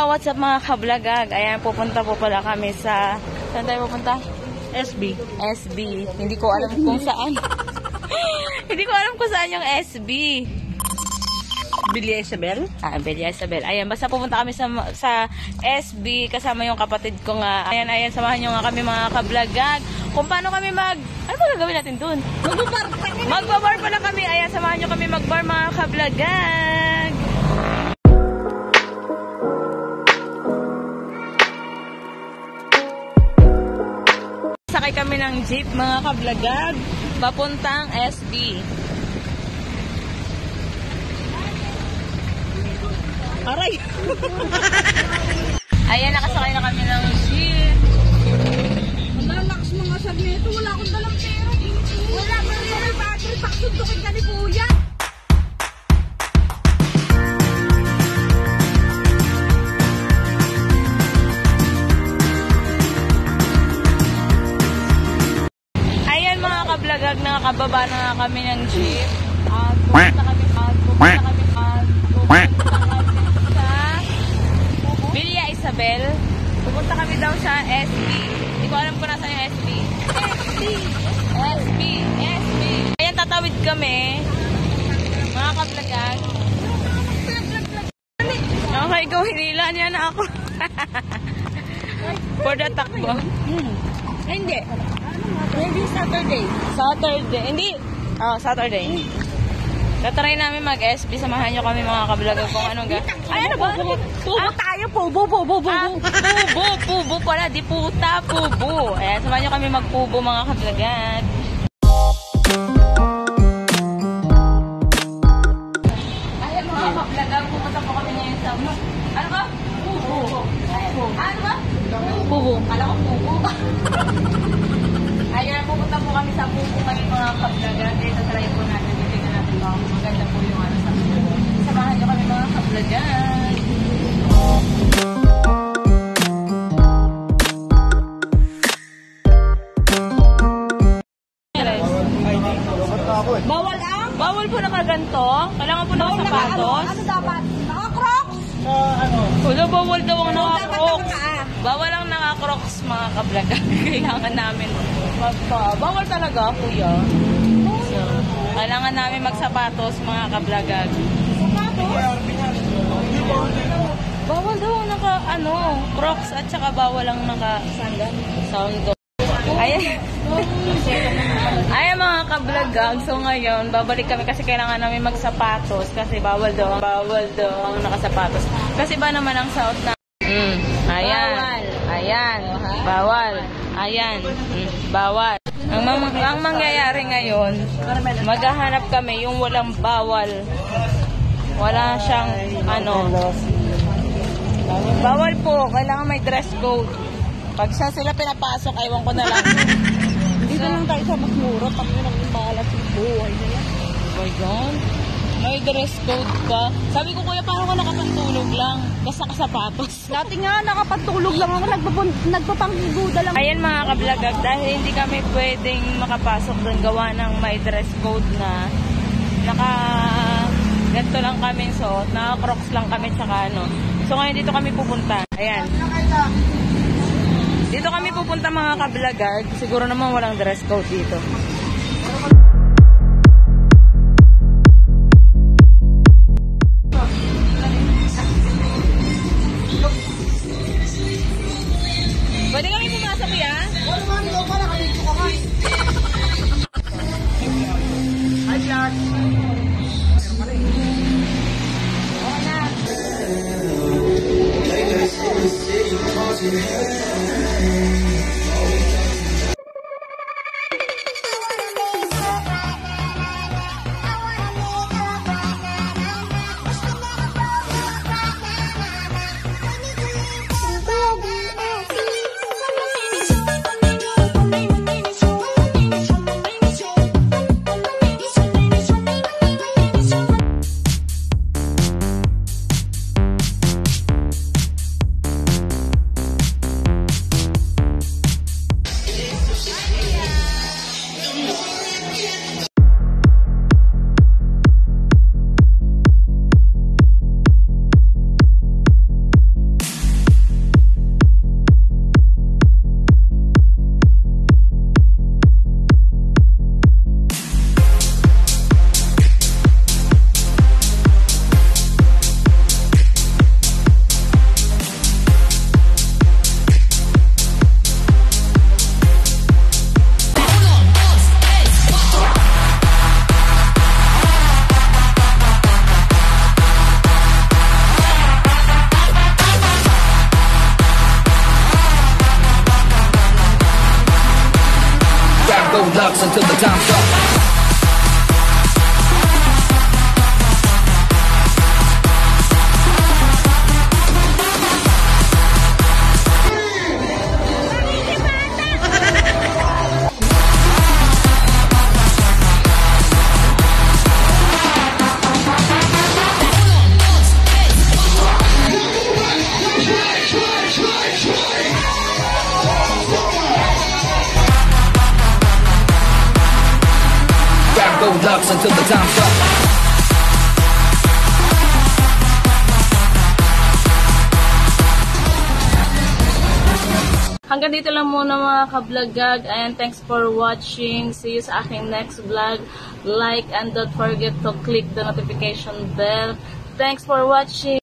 Hello, what's up mga kablagag? Ayan, pupunta po pala kami sa... Saan tayo pupunta? SB. SB. Hindi ko alam kung saan. Hindi ko alam kung saan yung SB. Bilya Isabel? Bilya Isabel. Ayan, basta pupunta kami sa SB kasama yung kapatid ko nga. Ayan, samahan nyo nga kami mga kablagag. Kung paano kami ano ba gagawin natin dun? Magbabar pala kami. Ayan, samahan nyo kami magbar mga kablagag. Sakay kami ng jeep mga kablagag papuntang SB. Aray! Ayan, nakasakay na kami ng jeep. Malalakas mga sagneto. Wala akong dalang pera. Wala pa rin yung battery. Paksundukin ka ni Kuya. Ayan mga kablagag, nakakababa na nga kami ng jeep. Pupunta kami sa Bilya Isabel. Pupunta kami daw sa SB. Hindi ko alam kung nasaan yung SB. SB. Ayan, tatawid kami. Mga kablagag. Okay, go. Hinila niya na ako. For the takbo. Hindi. Maybe Saturday. Hindi. Saturday. Tatry namin mag-SB. Samahan nyo kami mga kablagag kung anong Ay, ano ba? Pubo tayo. Pubo. Pubo pala. Di puta, pubo. Ayan, samahan nyo kami magpubo mga kablagag. Ayan mga kablagag. Pupunta po kami ngayon sa... Ano ba? Pubo. Ano ba? Pubo. Kala ko pubo. Ayan, pupunta po kami sa pubo ngayon mga kablagag. Dito sa live po natin. Titignan natin ba? Maganda po yung ano sa pubo. Samahan nyo kami mga kablagag. Bawal po nakaganto. Kailangan po nakasapatos. Ano dapat? Naka-crocs? Wala, bawal daw ang naka-crocs. Bawal ang naka-crocs mga kablagag. Kailangan namin bawal talaga kuya. So, kailangan namin magsapatos mga kablagag. Bawal daw ang crocs at saka bawal ang naka-sandal. Ayan mga kablagag. So ngayon, babalik kami kasi kailangan namin magsapatos kasi bawal daw ang nakasapatos. Kasi ba naman ang suot na bawal. Bawal. Ang mangyayari ngayon, maghahanap kami yung walang bawal. Wala siyang bawal po. Kailangan may dress code. Pag sila pinapasok, aywan ko na lang. Dito lang tayo sa mas mura. Pag yun ang balas yung buhay nila. Oh my God. May dress code pa. Sabi ko, kuya, paano ko nakapantulog lang? Basta nakasapatos. Dati nga, nakapantulog lang ako. Nagpapangiguda lang. Ayan mga kablagag, dahil hindi kami pwedeng makapasok doon gawa ng may dress code na ganito lang kami suot. Naka-crocs lang kami tsaka So ngayon dito kami pupunta. Ayan. Dito kami pupunta mga kablagag. Siguro naman walang dress code dito. Pwede kami pumasok yan? Wala naman, ikaw pala. Kapito ka kayo. Hi, Clark. Lux until the time's up. Go Lux until the time's up. Hanggang dito lang muna mga kablagag. And thanks for watching. See you sa aking next vlog. Like and don't forget to click the notification bell. Thanks for watching.